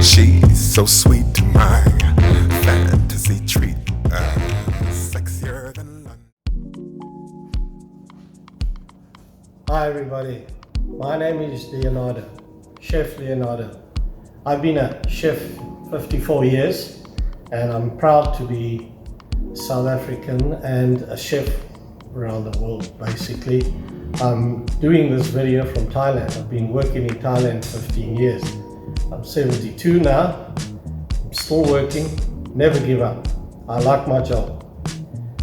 She's so sweet, my fantasy treat, sexier than London. Hi everybody, my name is Leonardo, Chef Leonardo. I've been a chef 54 years and I'm proud to be South African and a chef around the world basically. I'm doing this video from Thailand. I've been working in Thailand 15 years. I'm 72 now, I'm still working, never give up. I like my job.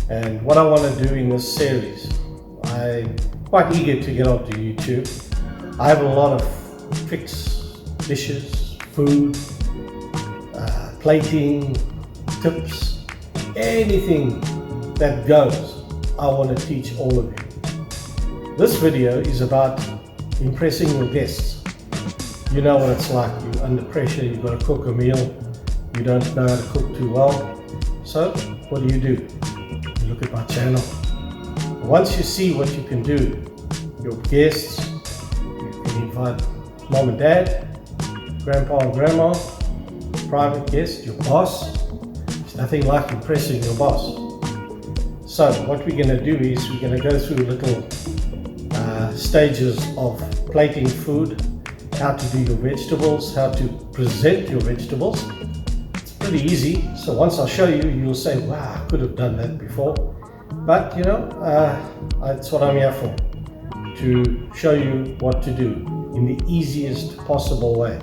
And what I want to do in this series, I'm quite eager to get onto YouTube. I have a lot of tricks, dishes, food, plating, tips, anything that goes, I want to teach all of you. This video is about impressing your guests. You know what it's like, you're under pressure, you've got to cook a meal, you don't know how to cook too well. So what do? You look at my channel. Once you see what you can do, your guests, you can invite mom and dad, grandpa and grandma, private guest, your boss. There's nothing like impressing your boss. So what we're going to do is we're going to go through little stages of plating food, how to do your vegetables, how to present your vegetables. It's pretty easy. So once I show you, you'll say, wow, I could have done that before. But you know, that's what I'm here for, to show you what to do in the easiest possible way.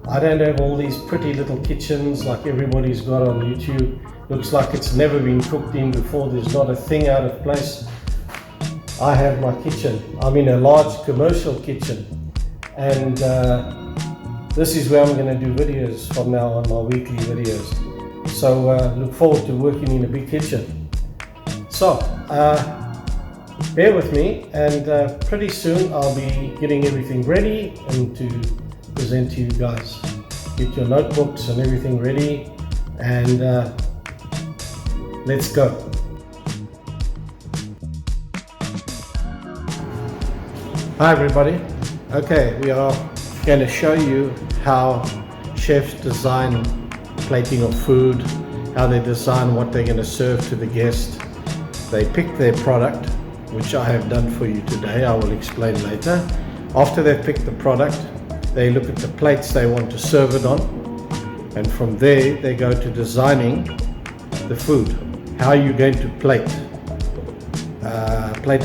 I don't have all these pretty little kitchens like everybody's got on YouTube. Looks like it's never been cooked in before. There's not a thing out of place. I have my kitchen. I'm in a large commercial kitchen. And this is where I'm going to do videos from now on, my weekly videos. So look forward to working in a big kitchen. So bear with me, and pretty soon I'll be getting everything ready and to present to you guys. Get your notebooks and everything ready, and let's go. Hi everybody. Okay, we are going to show you how chefs design plating of food, how they design what they're going to serve to the guest. They pick their product, which I have done for you today. I will explain later. After they've picked the product, they look at the plates they want to serve it on, and from there they go to designing the food. How you're going to plate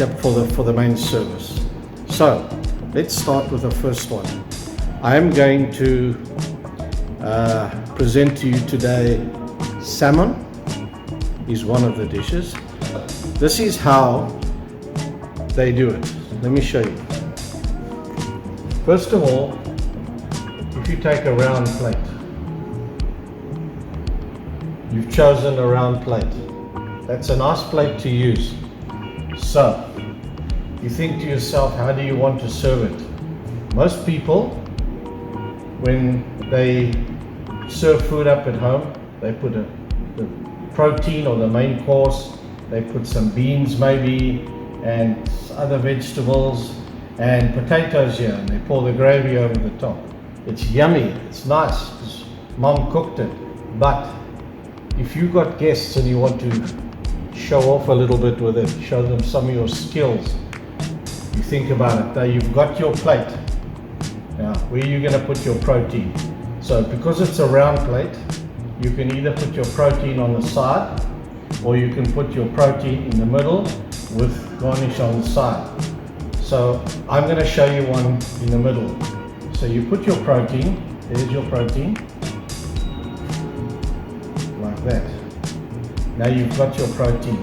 up for the main service. So let's start with the first one. I am going to present to you today salmon is one of the dishes. This is how they do it. Let me show you. First of all, if you take a round plate, you've chosen a round plate. That's a nice plate to use. So you think to yourself, how do you want to serve it? Most people, when they serve food up at home, they put the protein or the main course, they put some beans maybe, and other vegetables, and potatoes here, and they pour the gravy over the top. It's yummy, it's nice, because mom cooked it. But if you've got guests and you want to show off a little bit with it, show them some of your skills, you think about it. Now you've got your plate. Now, where are you going to put your protein? So because it's a round plate, you can either put your protein on the side, or you can put your protein in the middle with garnish on the side. So I'm going to show you one in the middle. So you put your protein, there's your protein, like that. Now you've got your protein.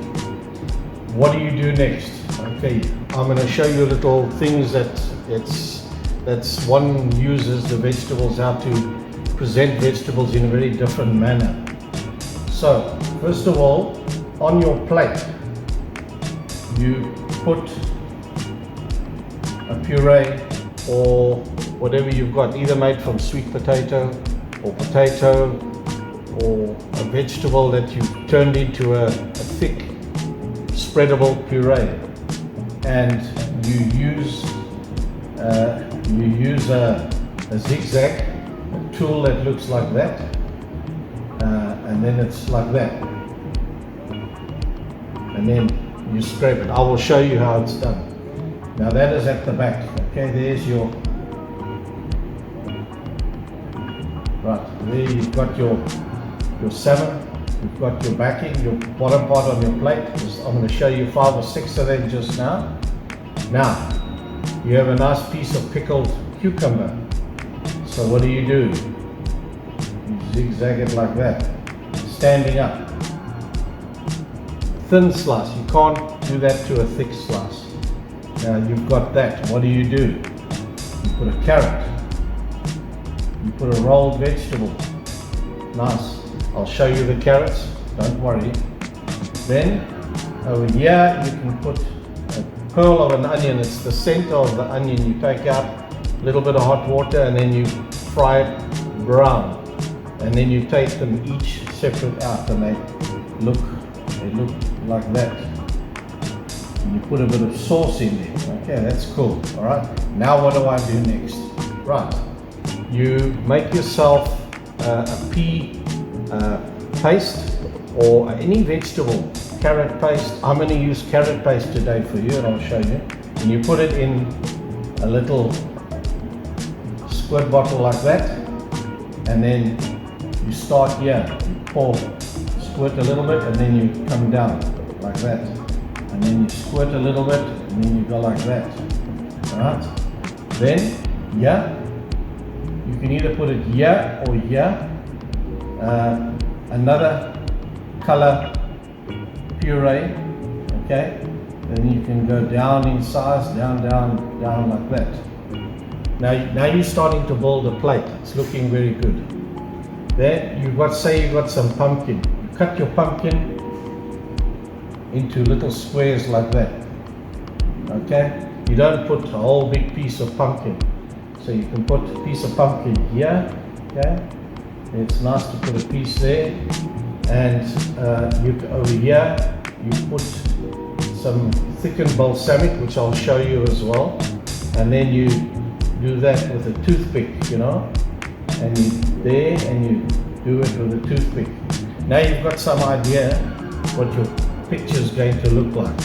What do you do next? Okay, I'm going to show you little things that's one uses the vegetables, how to present vegetables in a very different manner. So first of all, on your plate, you put a puree or whatever you've got, either made from sweet potato or a vegetable that you've turned into a thick spreadable puree, and you use a zigzag tool that looks like that, and then it's like that, and then you scrape it. I will show you how it's done. Now that is at the back. Okay, there's your, right, there you've got your salmon, you've got your backing, your bottom part on your plate. I'm going to show you 5 or 6 of them just now. Now, you have a nice piece of pickled cucumber. So what do? You zigzag it like that, standing up. Thin slice, you can't do that to a thick slice. Now you've got that, what do? You put a carrot, you put a rolled vegetable. Nice, I'll show you the carrots, don't worry. Then over here you can put a pearl of an onion. It's the center of the onion. You take out a little bit of hot water and then you fry it brown, and then you take them each separate out, and they look like that. And you put a bit of sauce in there. Okay, that's cool. All right, now what do I do next? Right, you make yourself a pea paste or any vegetable, carrot paste. I'm going to use carrot paste today for you, and I'll show you. And you put it in a little squirt bottle like that, and then you start here, you pour, squirt a little bit, and then you come down like that, and then you squirt a little bit, and then you go like that. Alright, then you can either put it here or here. Another color puree, okay, then you can go down in size, down like that. Now you're starting to build a plate. It's looking very good. Then you've got some pumpkin. You cut your pumpkin into little squares like that. Okay? You don't put a whole big piece of pumpkin. So you can put a piece of pumpkin here. Okay? It's nice to put a piece there. And over here you put some thickened balsamic, which I'll show you as well. And then you do that with a toothpick, and you do it with a toothpick. Now you've got some idea what your picture is going to look like.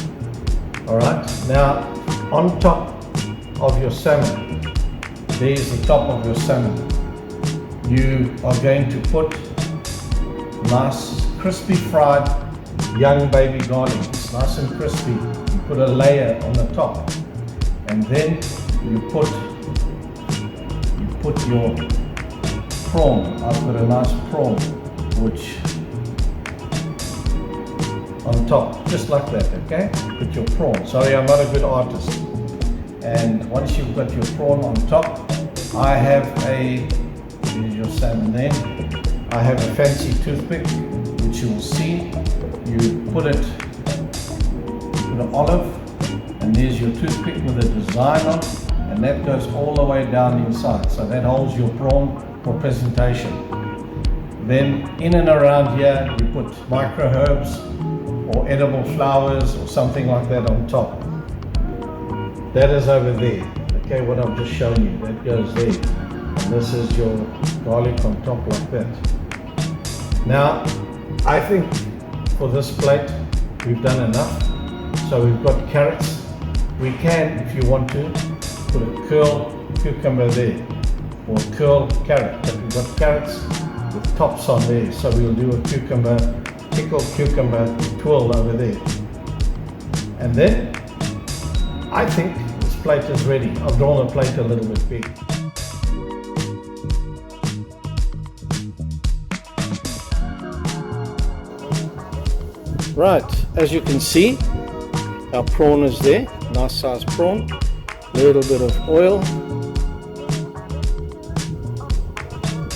Alright, now on top of your salmon, there's the top of your salmon. You are going to put nice crispy fried young baby garlic. It's nice and crispy. You put a layer on the top, and then you put your prawn. I've got a nice prawn, which on top, just like that, okay? Put your prawn. Sorry, I'm not a good artist. And once you've got your prawn on top, I have here's your salmon then. I have a fancy toothpick, which you will see. You put an olive, and there's your toothpick with a design on it. And that goes all the way down inside, so that holds your prawn for presentation. Then in and around here you put micro herbs or edible flowers or something like that on top. That is over there. Okay, what I've just shown you, that goes there. And this is your garlic on top like that. Now, I think for this plate we've done enough. So we've got carrots. We can, if you want to, put a curl cucumber there, or a curl carrot, but we've got carrots with tops on there, so we'll do a pickled cucumber twirl over there. And then, I think this plate is ready. I've drawn the plate a little bit big. Right, as you can see, our prawn is there, nice sized prawn. Little bit of oil.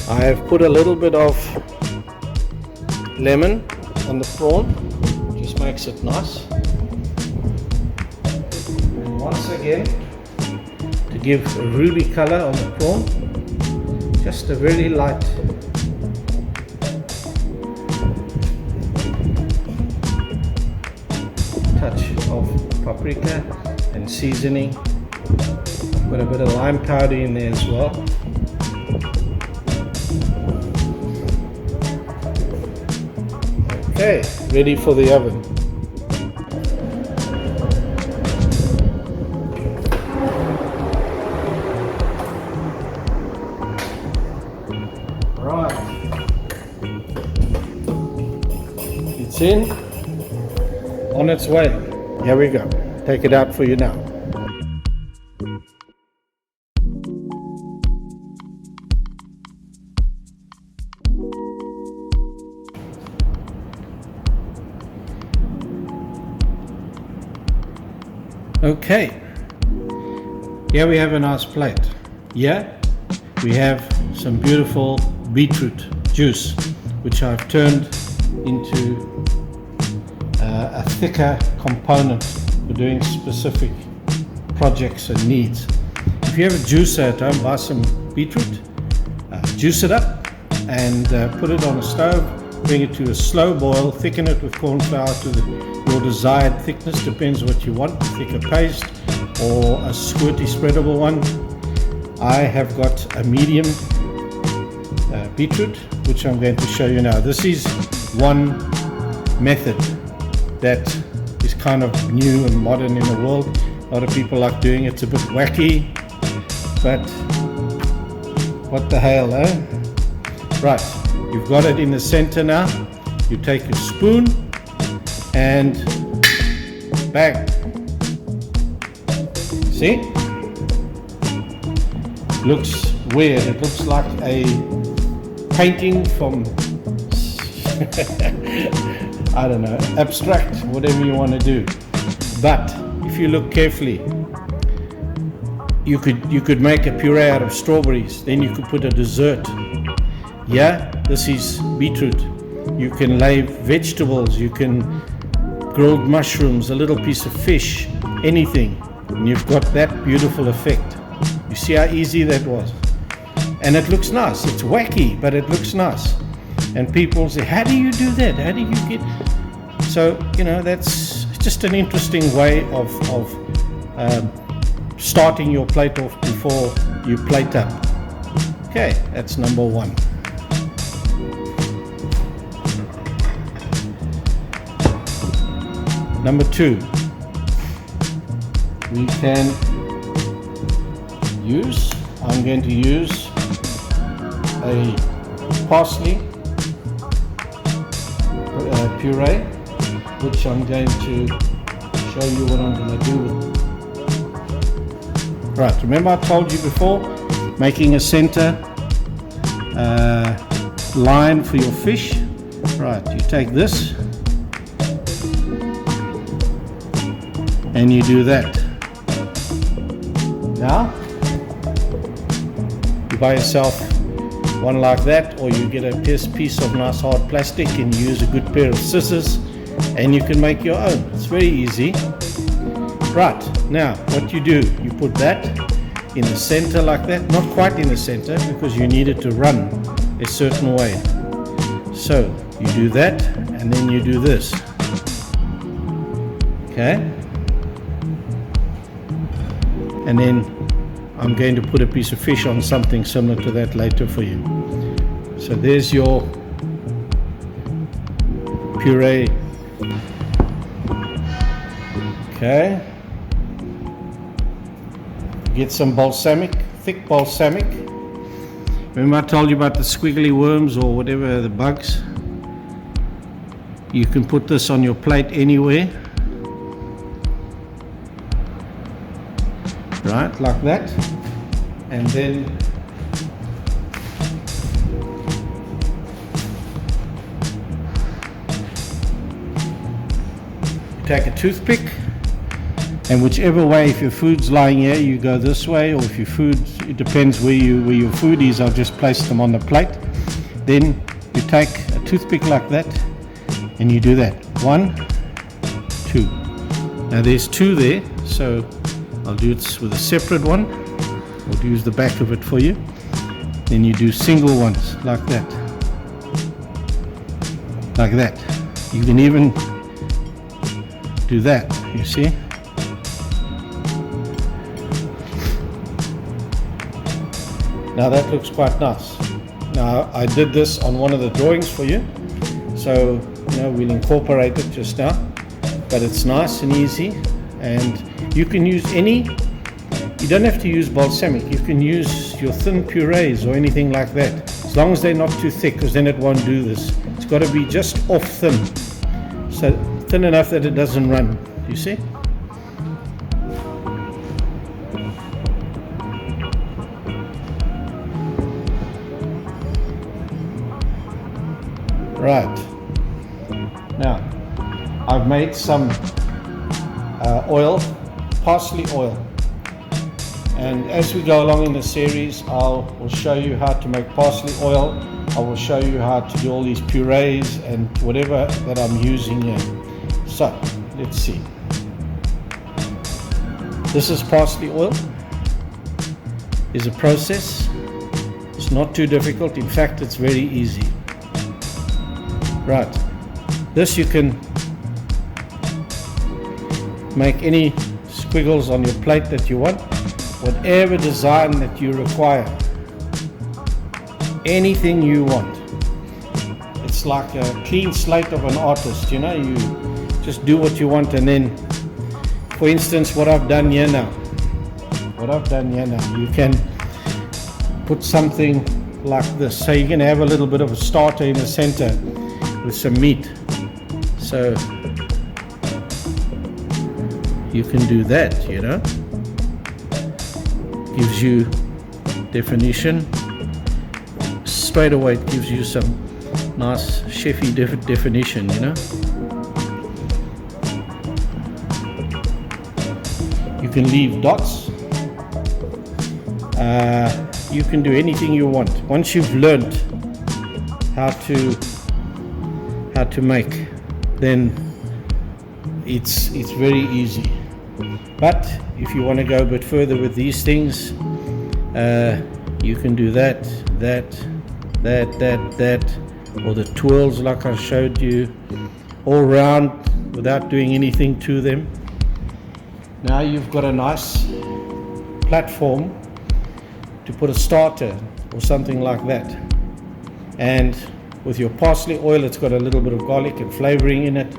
I have put a little bit of lemon on the prawn, just makes it nice. And once again, to give a ruby color on the prawn, just a very light touch of paprika and seasoning. Put a bit of lime powder in there as well. Okay, ready for the oven. Right. It's in. On its way. Here we go. Take it out for you now. Okay, here we have a nice plate. Here we have some beautiful beetroot juice, which I've turned into a thicker component for doing specific projects and needs. If you have a juicer at home, buy some beetroot, juice it up and put it on a stove, bring it to a slow boil, thicken it with corn flour to your desired thickness, depends what you want, thicker paste or a squirty spreadable one. I have got a medium beetroot, which I'm going to show you now. This is one method that is kind of new and modern in the world. A lot of people like doing it. It's a bit wacky, but what the hell, eh? Right, you've got it in the center now. You take your spoon and bang. See? Looks weird. It looks like a painting from I don't know, abstract, whatever you want to do. But if you look carefully, you could make a puree out of strawberries. Then you could put a dessert. Yeah, this is beetroot. You can lay vegetables, you can grilled mushrooms, a little piece of fish, anything, and you've got that beautiful effect. You see how easy that was? And it looks nice. It's wacky, but it looks nice. And people say, how do you do that? How do you get... So, you know, that's just an interesting way of starting your plate off before you plate up. Okay, that's number one. Number two, we can use, I'm going to use a parsley puree, which I'm going to show you what I'm going to do with it. Right, remember I told you before, making a center line for your fish. Right, you take this and you do that. Now, you buy yourself one like that, or you get a piece of nice hard plastic and you use a good pair of scissors and you can make your own. It's very easy. Right, now what you do, you put that in the center like that, not quite in the center because you need it to run a certain way. So you do that and then you do this. Okay? And then I'm going to put a piece of fish on something similar to that later for you. So there's your puree. Okay. Get some balsamic, thick balsamic. Remember I told you about the squiggly worms or whatever, the bugs? You can put this on your plate anywhere. Right, like that, and then you take a toothpick, and whichever way, if your food's lying here, you go this way, or if your food, it depends where your food is, I'll just place them on the plate. Then you take a toothpick like that, and you do that. 1, 2. Now there's 2 there, so I'll do it with a separate one. I'll use the back of it for you. Then you do single ones like that. Like that. You can even do that, you see? Now that looks quite nice. Now I did this on one of the drawings for you. So we'll incorporate it just now, but it's nice and easy. And you can use you don't have to use balsamic, you can use your thin purees or anything like that, as long as they're not too thick, because then it won't do this. It's got to be just off thin, so thin enough that it doesn't run, you see? Right, now I've made some oil, parsley oil, and as we go along in the series will show you how to make parsley oil. I will show you how to do all these purees and whatever that I'm using here. So let's see, this is parsley oil. It's a process, it's not too difficult, in fact it's very easy. Right, this you can make any squiggles on your plate that you want, whatever design that you require, anything you want. It's like a clean slate of an artist, you just do what you want. And then, for instance, what I've done here now, you can put something like this. So you're going to have a little bit of a starter in the center with some meat, so you can do that, gives you definition straight away. It gives you some nice chefy definition, you can leave dots, you can do anything you want once you've learned how to make, then it's very easy. But if you want to go a bit further with these things, you can do that, or the twirls like I showed you, all round without doing anything to them. Now you've got a nice platform to put a starter or something like that. And with your parsley oil, it's got a little bit of garlic and flavoring in it.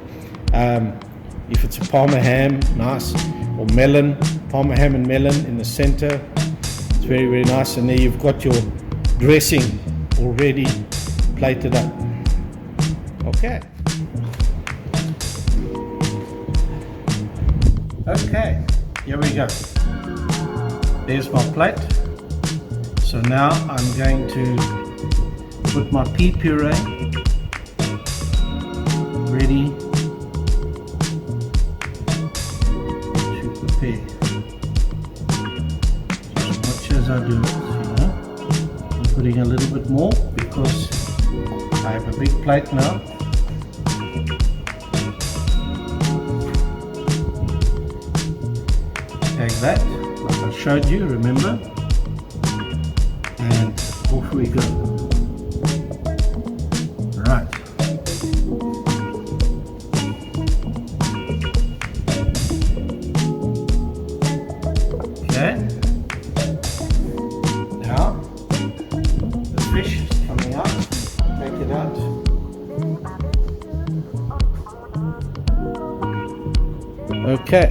If it's a Parma ham, nice, or melon, Parma ham and melon in the center, it's very, very nice. And there you've got your dressing already plated up. Okay. Okay, here we go. There's my plate. So now I'm going to put my pea puree ready to prepare. As much as I do it, I'm putting a little bit more because I have a big plate now. Take that, like I showed you, remember? And off we go. Right. Okay. Now, the fish is coming out. Take it out. Okay.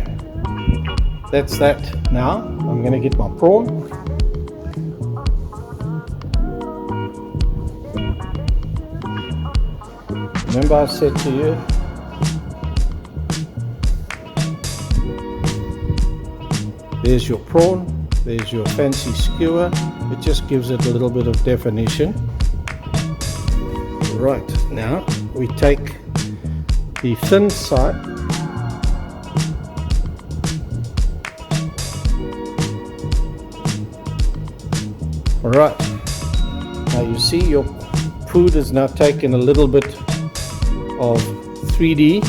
That's that. Now, I'm going to get my prawn. Remember I said to you, there's your prawn, there's your fancy skewer. It just gives it a little bit of definition. Right, now we take the thin side . Alright, now you see your food is now taken a little bit of 3D,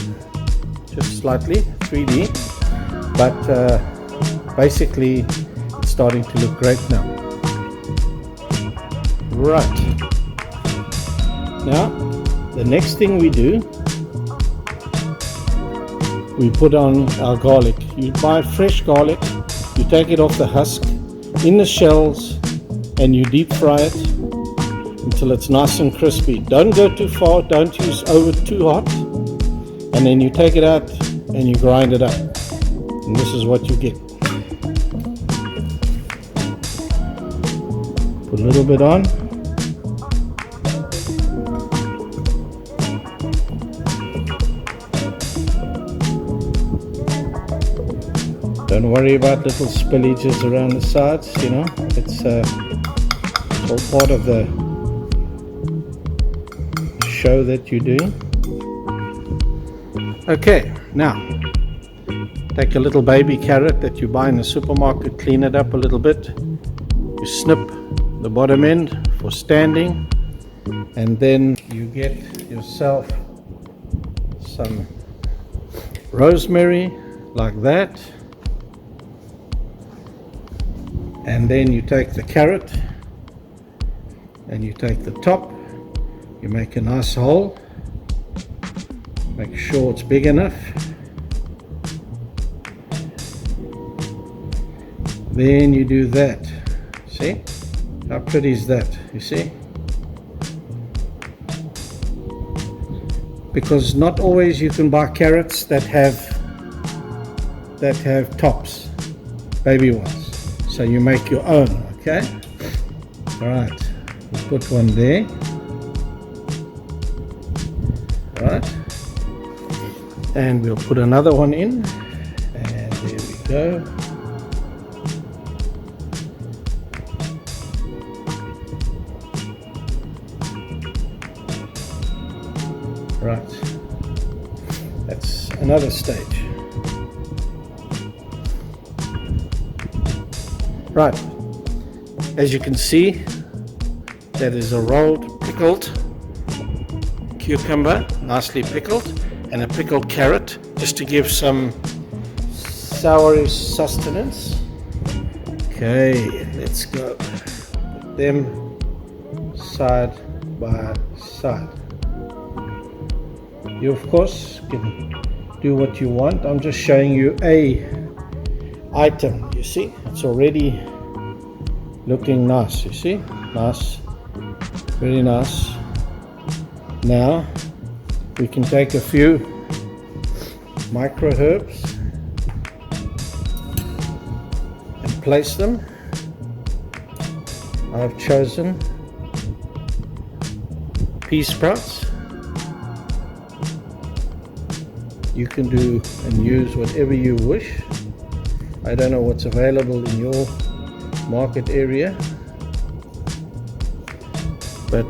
just slightly 3D, but basically it's starting to look great now. Right, now the next thing we do, we put on our garlic. You buy fresh garlic, you take it off the husk in the shells and you deep fry it until it's nice and crispy. Don't go too far, don't use over too hot. And then you take it out and you grind it up. And this is what you get. Put a little bit on. Don't worry about little spillages around the sides, you know, it's all part of the show that you're doing. Okay, now take a little baby carrot that you buy in the supermarket, clean it up a little bit. You snip the bottom end for standing, and then you get yourself some rosemary like that. And then you take the carrot and you take the top, you make a nice hole, make sure it's big enough. Then you do that. See? How pretty is that? You see? Because not always you can buy carrots that have tops, baby ones. So you make your own, okay? Alright, we'll put one there. Alright. And we'll put another one in. And there we go. Right. That's another stage. Right, as you can see, that is a rolled pickled cucumber, nicely pickled, and a pickled carrot, just to give some soury sustenance. Okay, let's go. Put them side by side. You of course can do what you want. I'm just showing you a item. You see, it's already looking nice. You see, nice, very nice. Now we can take a few micro herbs and place them. I've chosen pea sprouts. You can do and use whatever you wish. I don't know what's available in your market area, but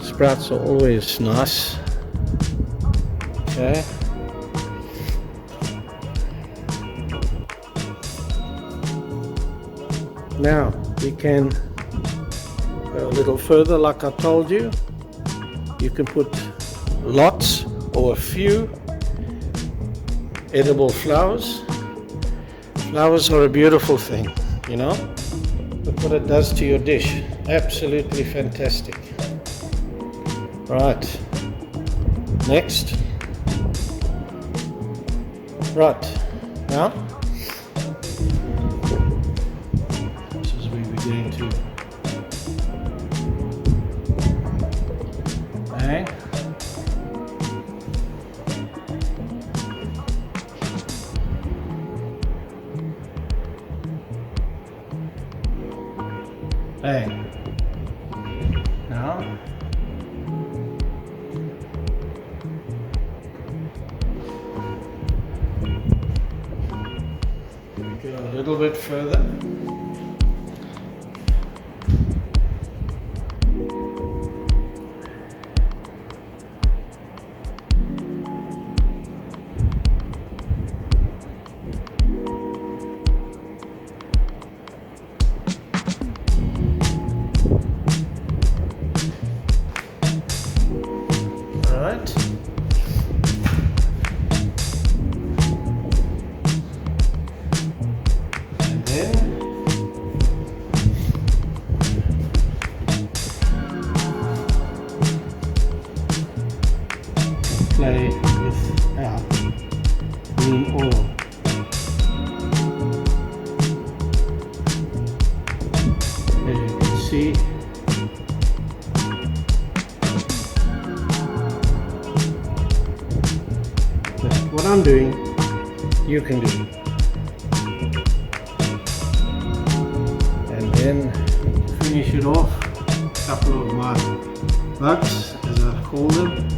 sprouts are always nice. Okay. Now we can go a little further, like I told you. You can put lots or a few edible flowers. Flowers are a beautiful thing, you know. Look what it does to your dish. Absolutely fantastic. Right. Next. Right. Now, this is where we're going to bang. Bang. Now, go a little bit further. Alright. And then see. But what I'm doing, you can do. And then finish it off. A couple of my bugs, as I call them.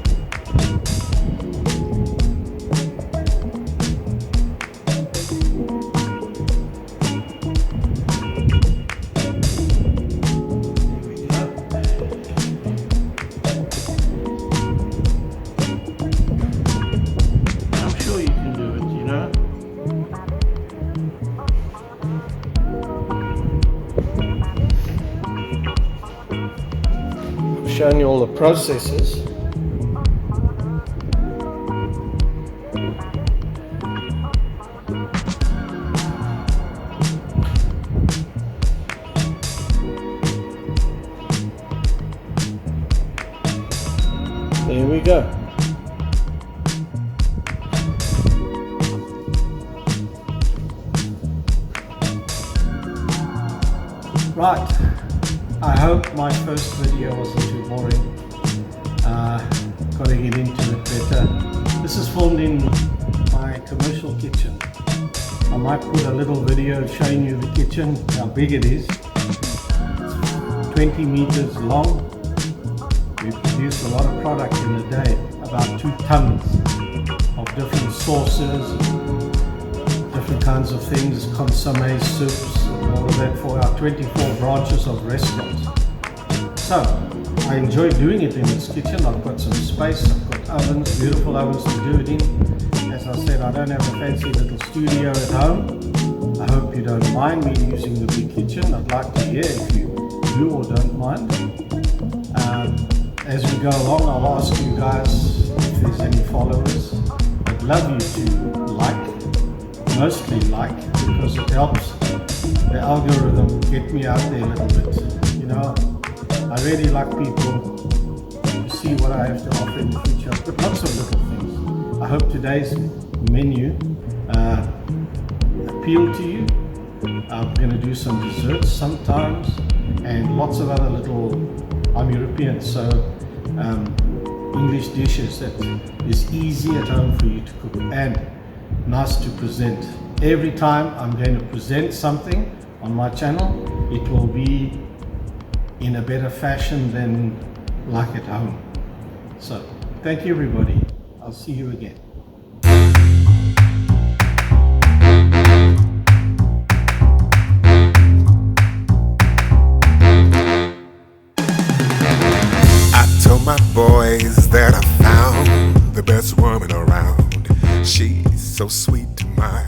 Shown you all the processes. There we go. Right. I hope my first video wasn't too boring. Got to get into it better. This is filmed in my commercial kitchen. I might put a little video showing you the kitchen, how big it is. It's 20 meters long. We produce a lot of product in a day, about 2 tons of different sauces, different kinds of things, consomme, soups, all of that for our 24 branches of restaurants. So, I enjoy doing it in this kitchen. I've got some space, I've got ovens, beautiful ovens to do it in. As I said, I don't have a fancy little studio at home. I hope you don't mind me using the big kitchen. I'd like to hear if you do or don't mind. As we go along, I'll ask you guys if there's any followers. I'd love you to like, mostly like, because it helps the algorithm get me out there a little bit. You know, I really like people to see what I have to offer in the future. I've got lots of little things. I hope today's menu appealed to you. I'm going to do some desserts sometimes and lots of other little, I'm European, so English dishes that is easy at home for you to cook and nice to present. Every time I'm going to present something on my channel, it will be in a better fashion than like at home. So, thank you everybody. I'll see you again. I told my boys that I found the best woman around. She's so sweet to my